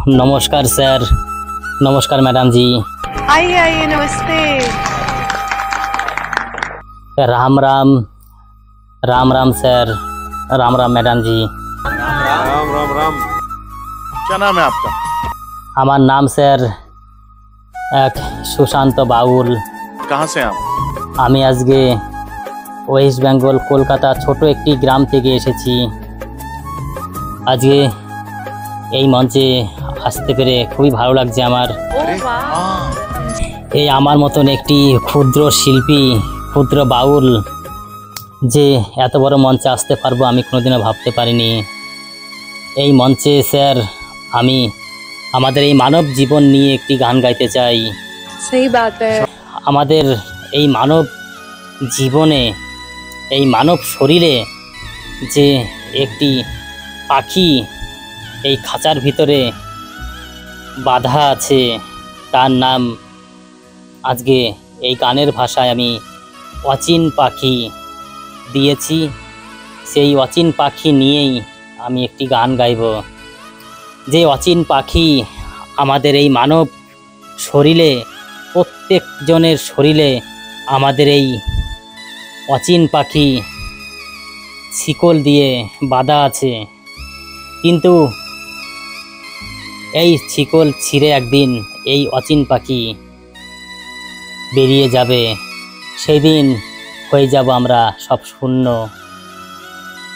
नमस्कार सर, नमस्कार मैडम जी। आइए आइए, नमस्ते। राम राम, राम राम सर, राम राम मैडम जी। राम राम राम। क्या नाम है आपका? हमार नाम सर एक सुशांत बाउल। कहाँ से आप? আমি আজকে ওয়েস্ট বেঙ্গল কলকাতা ছোট একটি গ্রাম থেকে এসেছি। আজকে এই মঞ্চে আসতে পেরে খুবই ভালো লাগছে আমার। এই আমার মতন একটি ক্ষুদ্র শিল্পী, ক্ষুদ্র বাউল যে এত বড় মঞ্চে আসতে পারবো আমি কোনোদিনও ভাবতে পারিনি। এই মঞ্চে স্যার আমি আমাদের এই মানব জীবন নিয়ে একটি গান গাইতে চাই। सही बात है। আমাদের এই মানব জীবনে, এই মানব শরীরে যে একটি পাখি এই খাঁচার ভিতরে বাঁধা আছে, তার নাম আজকে এই গানের ভাষায় আমি অচিন পাখি দিয়েছি। সেই অচিন পাখি নিয়েই আমি একটি গান গাইব। যে অচিন পাখি আমাদের এই মানব শরীরে, প্রত্যেকজনের শরীরে আমাদের এই অচিন পাখি শিকল দিয়ে বাঁধা আছে, কিন্তু এই শিকল ছিঁড়ে একদিন এই অচিন পাখি বেরিয়ে যাবে। সেই দিন হয়ে যাব আমরা সব শূন্য,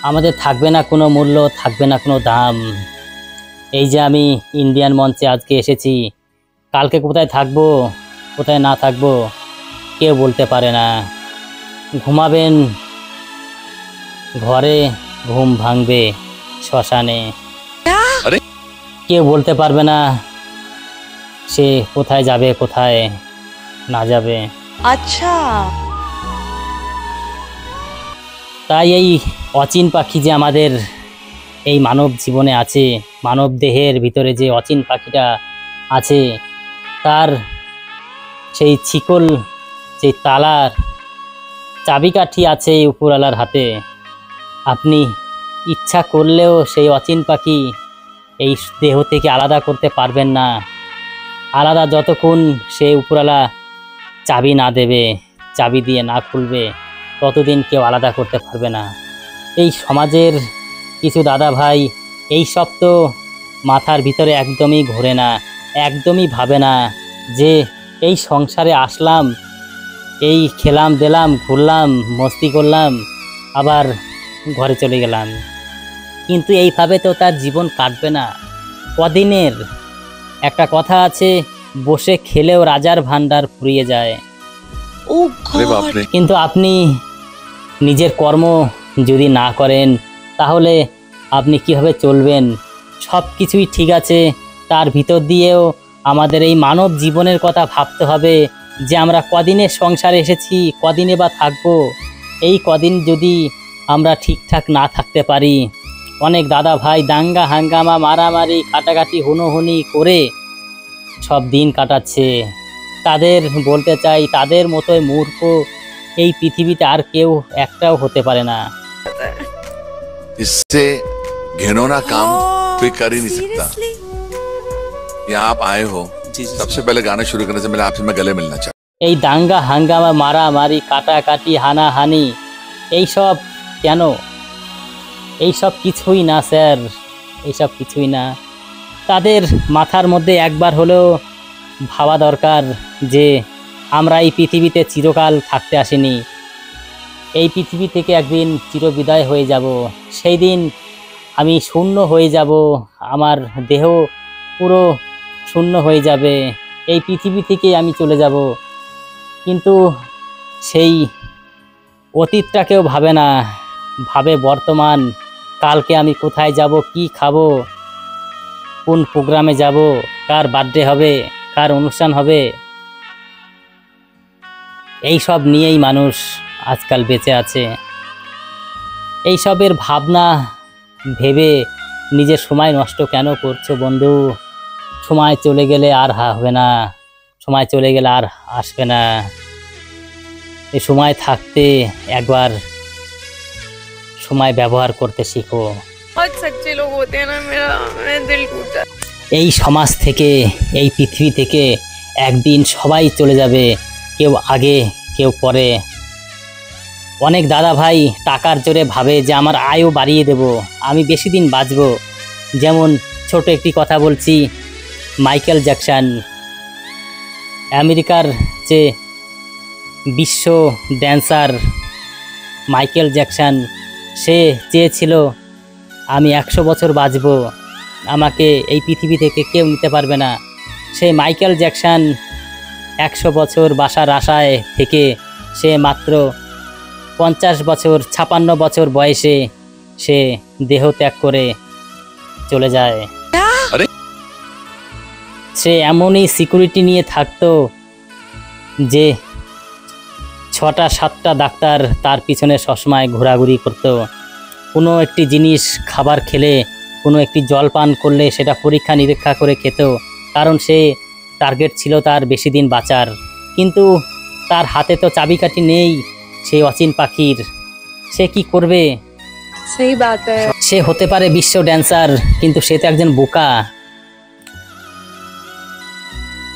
আমাদের থাকবে না কোনো মূল্য, থাকবে না কোনো দাম। এই যে আমি ইন্ডিয়ান মঞ্চে আজকে এসেছি, কালকে কোথায় থাকবো কোথায় না থাকবো কেউ বলতে পারে না। ঘুমাবেন ঘরে, ঘুম ভাঙবে শ্মশানে, কেউ বলতে পারবে না সে কোথায় যাবে কোথায় না যাবে। अच्छा। তাই এই অচিন পাখি যে আমাদের এই মানব জীবনে আছে, মানব দেহের ভিতরে যে অচিন পাখিটা আছে, তার সেই শিকল, সেই তালার চাবিকাঠি আছে এই উপরওয়ালার হাতে। আপনি ইচ্ছা করলেও সেই অচিন পাখি এই দেহ থেকে আলাদা করতে পারবেন না। আলাদা যতক্ষণ সে উপরওয়ালা চাবি না দেবে, চাবি দিয়ে না খুলবে, ততদিন কেউ আলাদা করতে পারবে না। এই সমাজের কিছু দাদা ভাই এই সব তো মাথার ভিতরে একদমই ঘোরে না, একদমই ভাবে না যে এই সংসারে আসলাম, এই খেলাম দিলাম, ঘুরলাম, মস্তি করলাম, আবার ঘরে চলে গেলাম। কিন্তু এইভাবে তো তার জীবন কাটবে না, কদিনের। একটা কথা আছে, বসে খেলেও রাজার ভান্ডার ফুরিয়ে যায়। কিন্তু আপনি নিজের কর্ম যদি না করেন তাহলে আপনি কিভাবে চলবেন? সব কিছুই ঠিক আছে, তার ভিতর দিয়েও আমাদের এই মানব জীবনের কথা ভাবতে হবে যে আমরা কদিনের সংসারে এসেছি, কদিনে বা থাকবো। এই কদিন যদি আমরা ঠিকঠাক না থাকতে পারি, অনেক দাদা ভাই দাঙ্গা হাঙ্গামা, মারামারি, কাটাকাটি, হুনোহুনি করে সব দিন কাটাচ্ছে। তাদের বলতে চাই, তাদের মতোই মূর্খ এই পৃথিবীতে আর কেউ একটাও হতে পারে না। इससे घिनौना काम कोई कर ही नहीं सकता। यहाँ आप आए हो, सबसे पहले गाना शुरू करने से पहले आपसे मैं गले मिलना चाहता हूँ। এই দাঙ্গা হাঙ্গামা, মারামারি, কাটাকাটি, হানাহানি এইসব কেন? এইসব কিছুই না স্যার, এইসব কিছুই না। তাদের মাথার মধ্যে একবার হলেও ভাবা দরকার যে আমরা এই পৃথিবীতে চিরকাল থাকতে আসিনি, এই পৃথিবী থেকে একদিন চিরবিদায় হয়ে যাব। সেই দিন আমি শূন্য হয়ে যাব, আমার দেহ পুরো শূন্য হয়ে যাবে, এই পৃথিবী থেকে আমি চলে যাব। কিন্তু সেই অতীতটাকেও ভাবে না, ভাবে বর্তমান, কালকে আমি কোথায় যাব, কি খাবো, কোন প্রোগ্রামে যাব, কার বার্থডে হবে, কার অনুষ্ঠান হবে, এই সব নিয়েই মানুষ আজকাল বেঁচে আছে। এই সবের ভাবনা ভেবে নিজের সময় নষ্ট কেন করছো বন্ধু? সময় চলে গেলে আর হবে না, সময় চলে গেলে আর আসবে না। এই সময় থাকতে একবার সময় ব্যবহার করতে শিখো। बहुत सच्चे लोग होते हैं ना, मेरा दिल टूटा। এই সমাজ থেকে, এই পৃথিবী থেকে একদিন সবাই চলে যাবে, কেউ আগে কেউ পরে। অনেক দাদা ভাই টাকার জোরে ভাবে যে আমার আয়ও বাড়িয়ে দেব, আমি বেশি দিন বাঁচব। যেমন ছোট একটি কথা বলছি, মাইকেল জ্যাকসন, আমেরিকার যে বিশ্ব ড্যান্সার মাইকেল জ্যাকসন, সে চেয়েছিল আমি 100 বছর বাঁচব, আমাকে এই পৃথিবী থেকে কেউ নিতে পারবে না। সেই মাইকেল জ্যাকসন 100 বছর বাঁচার আশায় থেকে সে মাত্র 50 বছর 56 বছর বয়সে সে দেহ ত্যাগ করে চলে যায়। সে এমনই সিকিউরিটি নিয়ে থাকতো যে 6টা 7টা ডাক্তার তার পিছনে সবসময় ঘোরাঘুরি করতো। কোনো একটি জিনিস খাবার খেলে, কোনো একটি জল পান করলে সেটা পরীক্ষা নিরীক্ষা করে খেত, কারণ সে টার্গেট ছিল তার বেশি দিন বাঁচার। কিন্তু তার হাতে তো চাবিকাঠি নেই সেই অচিন পাখির, সে কি করবে? सही बात है। সে হতে পারে বিশ্ব ড্যান্সার, কিন্তু সে তো একজন বোকা।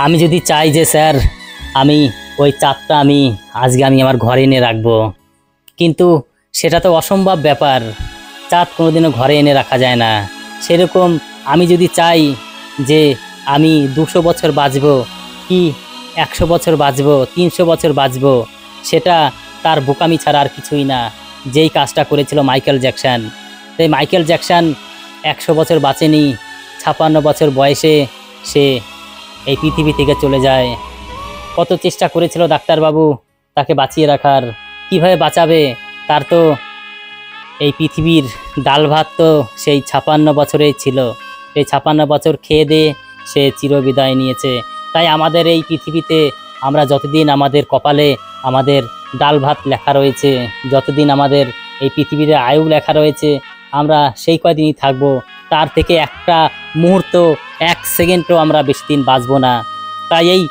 আমি যদি চাই যে স্যার আমি ওই চাঁদটা আজকে আমার ঘরে এনে রাখবো, কিন্তু সেটা তো অসম্ভব ব্যাপার, চাঁদ কোনোদিনও ঘরে এনে রাখা যায় না। সেরকম আমি যদি চাই যে আমি 200 বছর বাঁচব, কি 100 বছর বাঁচব, 300 বছর বাঁচব, সেটা তার বোকামি ছাড়া আর কিছুই না, যেই কাজটা করেছিল মাইকেল জ্যাকসন। তাই মাইকেল জ্যাকসন 100 বছর বাঁচেনি, 56 বছর বয়সে সে এই পৃথিবী থেকে চলে যায়। কত চেষ্টা করেছিল ডাক্তারবাবু তাকে বাঁচিয়ে রাখার, কিভাবে বাঁচাবে? তার তো এই পৃথিবীর ডাল ভাত তো সেই 56 বছরেই ছিল, সেই 56 বছর খেয়ে দিয়ে সে চিরবিদায় নিয়েছে। তাই আমাদের এই পৃথিবীতে আমরা যতদিন আমাদের কপালে আমাদের ডাল ভাত লেখা রয়েছে, যতদিন আমাদের এই পৃথিবীতে আয়ু লেখা রয়েছে, আমরা সেই কয়দিনই থাকবো। তার থেকে একটা মুহূর্ত, 1 সেকেন্ডও আমরা বেশি দিন বাঁচবো না। তাই এই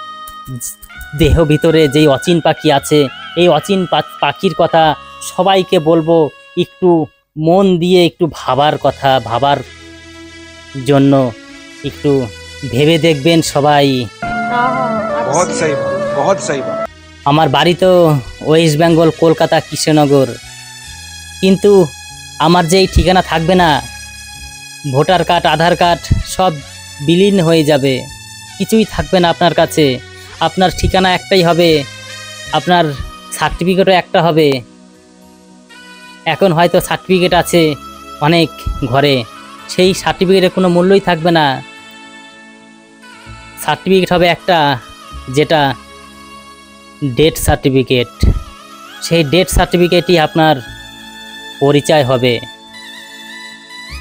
দেহ ভিতরে যেই অচিন পাখি আছে, এই অচিন পাখির কথা সবাইকে বলবো, একটু মন দিয়ে একটু ভাবার কথা, ভাবার জন্য একটু ভেবে দেখবেন সবাই। बहुत सही बात, बहुत सही बात। আমার বাড়ি তো ওয়েস্ট বেঙ্গল, কলকাতা, কৃষ্ণনগর, কিন্তু আমার যে এই ঠিকানা থাকবে না, ভোটার কার্ড, আধার কার্ড সব বিলীন হয়ে যাবে, কিছুই থাকবে না আপনার কাছে। আপনার ঠিকানা একটাই হবে, আপনার সার্টিফিকেটও একটা হবে। এখন হয়তো সার্টিফিকেট আছে অনেক ঘরে, সেই সার্টিফিকেটের কোনো মূল্যই থাকবে না। সার্টিফিকেট হবে একটা, যেটা ডেথ সার্টিফিকেট। সেই ডেথ সার্টিফিকেটই আপনার পরিচয় হবে,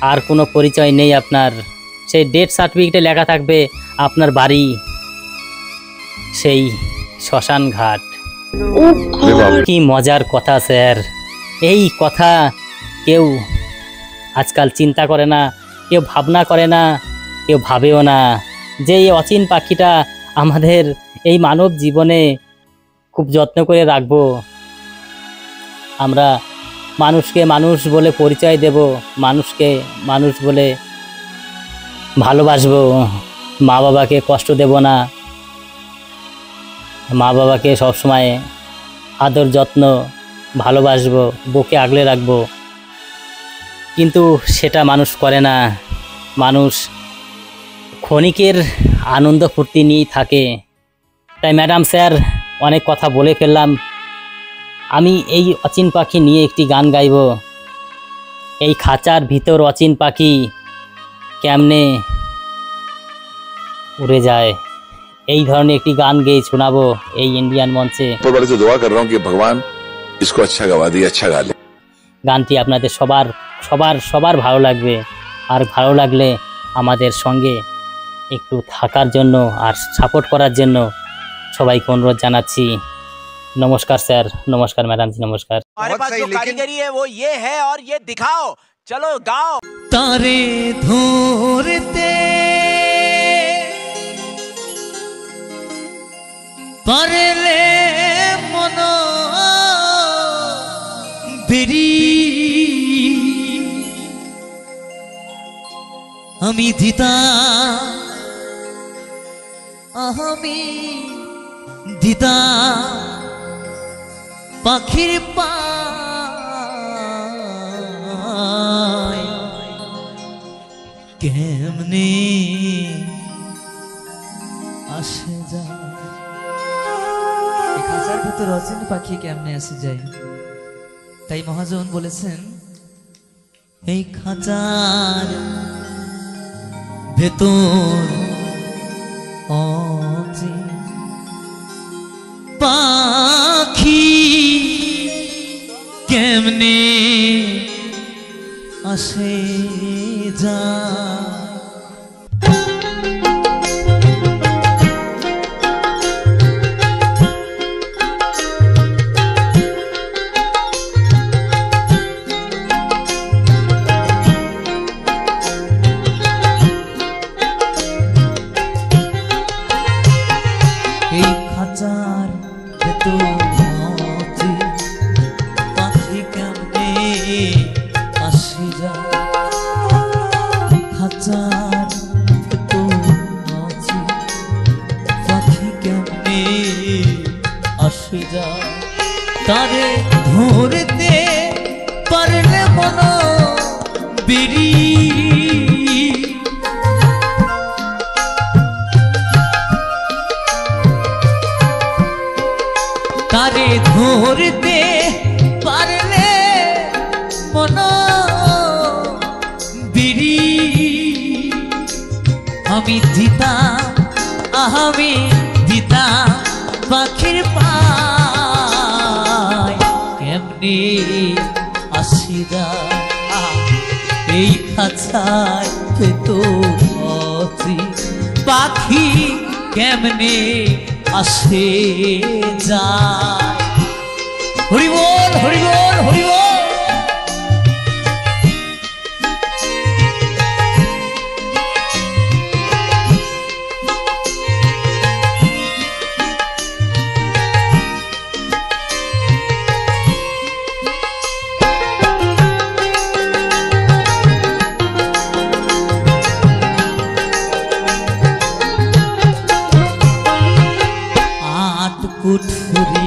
আর কোনো পরিচয় নেই আপনার। সেই ডেথ সার্টিফিকেটে লেখা থাকবে আপনার বাড়ি সেই শ্মশান ঘাট। কি মজার কথা স্যার! এই কথা কেউ আজকাল চিন্তা করে না, কেউ ভাবনা করে না, কেউ ভাবেও না যে এই অচিন পাখিটা আমাদের এই মানব জীবনে খুব যত্ন করে রাখবো। আমরা মানুষকে মানুষ বলে পরিচয় দেব, মানুষকে মানুষ বলে ভালোবাসবো, মা বাবাকে কষ্ট দেব না, মা বাবাকে সবসময় আদর যত্ন ভালোবাসবো, বুকে আগলে রাখবো। কিন্তু সেটা মানুষ করে না, মানুষ ক্ষণিকের আনন্দ ফুর্তি নিয়েই থাকে। তাই ম্যাডাম স্যার অনেক কথা বলে ফেললাম, আমি এই অচিন পাখি নিয়ে একটি গান গাইব। এই খাঁচার ভিতর অচিন পাখি কেমনে উড়ে যায়, এই ধরনের একটি গান গেয়ে শোনাবো এই ইন্ডিয়ান মঞ্চে। ऊपर वाले से दुआ कर रहा हूँ कि भगवान इसको अच्छा गवा दे, अच्छा गा ले। গানটি আপনাদের সবার সবার সবার ভালো লাগবে, আর ভালো লাগলে আমাদের সঙ্গে একটু থাকার জন্য আর সাপোর্ট করার জন্য সবাইকে অনুরোধ জানাচ্ছি। নমস্কার স্যার, নমস্কার ম্যাডাম জি, নমস্কার। हमारे पास जो कारीगरी है वो ये है, और ये दिखाओ, चलो गाओ। तारे धूरते परले मनो बेरी আমি দিতা আমি দিদা পাখির পায় কেমনে আসে যায় এই খাঁচার ভেতর অচিন পাখি কেমনে আসে যায় তাই মহাজন বলেছেন এই খাঁচার ভেতর অচিন পাখি কেমনে আসে যায় এই খাঁচার ভেতর অচিন পাখি কেমনে আসে যায় খাঁচার ভেতর অচিন পাখি কেমনে আসে যায় তারে ধরতে পারলে মন বিড়ি তারে ধরতে পারলে মন বিড়ি আমি দিতাম আমি দিতাম পাখির পায় কেমনে আসি যায় এই খাঁচায় ভেতর অচিন পাখি কেমনে আসে যায় হরি বল হরি বল হরি বল কুঠুরি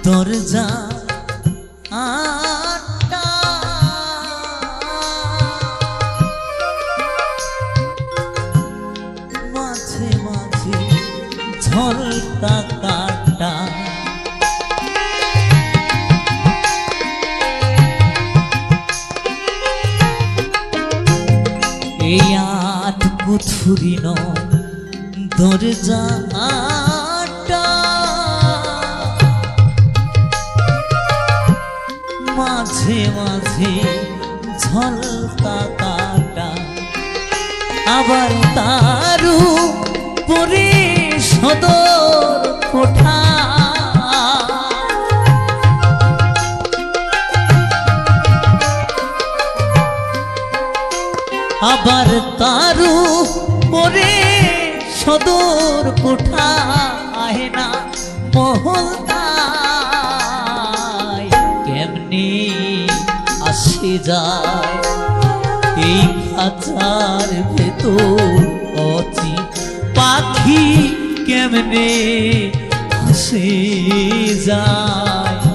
দরজা আটা মাঝে মাঝে ঝলকা কাটা এই আট কুঠুরি দরজা আটা মাঝে মাঝে ঝলকা কাটা আবার তারু পরে সদর কোঠা আবার তারু পরে সদর কোঠা আহেনা মহলতায় কেমনে আসে যায় এই খাঁচার ভেতর অচিন পাখি কেমনে আসে যায়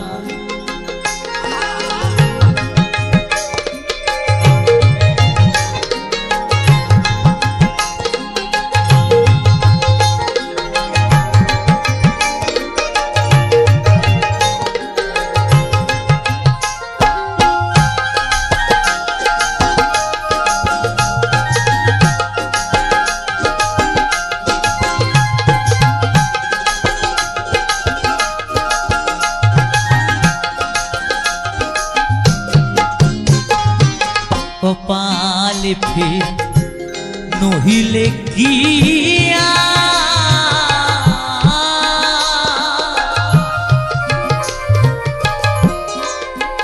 কপাল ফির নহিলে গিয়া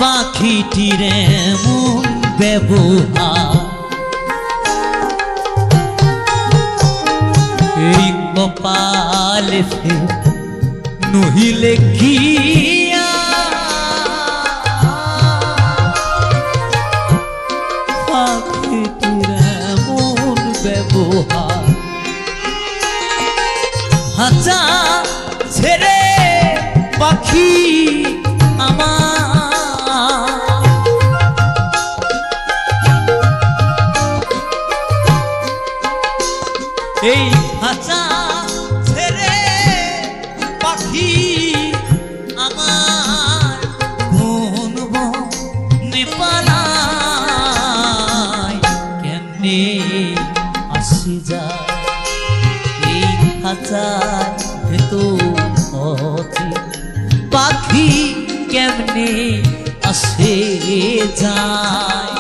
পাখিটির এমন ব্যবহার এই কপাল ফির নহিলে গিয়া পাখিটির এমন ব্যবহার ব্যবহার খাঁচা ছেড়ে পাখি আমার এই খাঁচা ছেড়ে পাখি আমার কোন নেপালায় কেমনে আসি যায় এই খাঁচার ভেতর পাখি কেমনে আসে যায়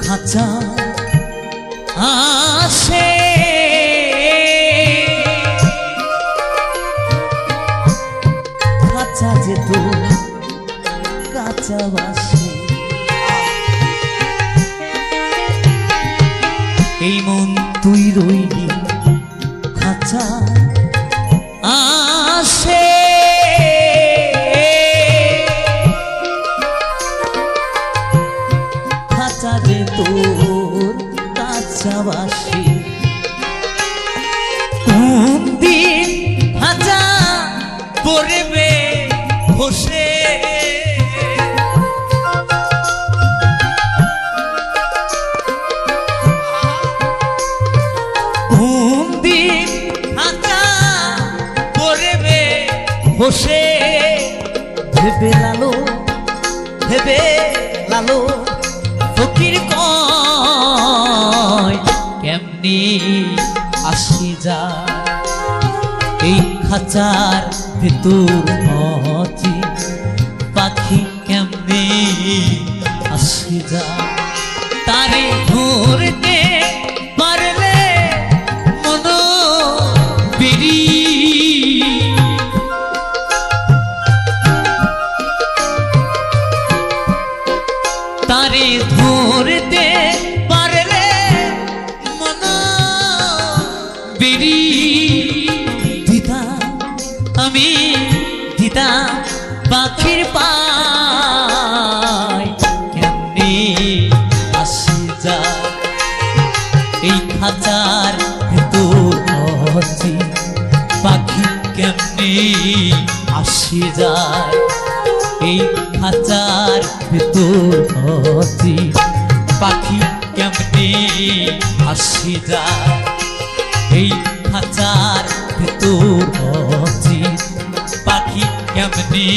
খাঁচা আসে খাঁচা যেত কাঁচা বাসে এই মন তুই রইলি খাঁচা আসে খাঁচা যে তোর কাছাবাসী কোন দিন খাঁচা পড়বে বসে কোন দিন খাঁচা পড়বে বসে ভেবে লালো ফকির কয় কেমনি আসি যায় এই খাঁচার ভেতর পাখি কেমনি আসি যায় তারে ধরতে পারলে মন বেরি তারে ধরতে পারলে মন বেরি দিতাম আমি দিতাম পাখির পায় কেমনি আসি যায় এই খাঁচার ভেতর পাখি কেমনি আসি যায় এই খাঁচার ভেতর পাখি কেমনি আসি যায় এই খাঁচার ভেতর পাখি কেমনি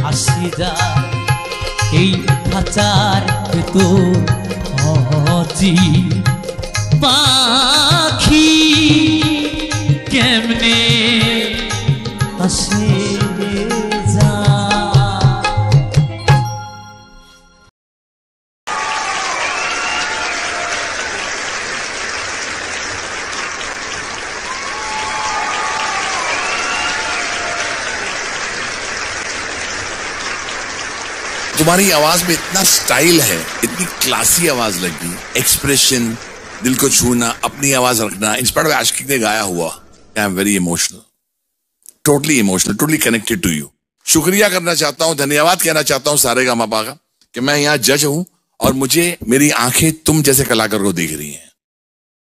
আসি যায় এই খাঁচার ভেতর পাখি কেমনে আসে तुम्हारी आवाज में इतना स्टाइल है, इतनी क्लासी आवाज लगी, एक्सप्रेशन, दिल को छूना, अपनी आवाज रखना, इंस्पायर्ड बाय आशिकी ने गाया हुआ। I am very emotional, totally connected to you. शुक्रिया करना चाहता हूं, धन्यवाद कहना चाहता हूं सारेगामापा का कि मैं यहाँ जज हूं और मुझे मेरी आंखें तुम जैसे कलाकार को देख रही हैं।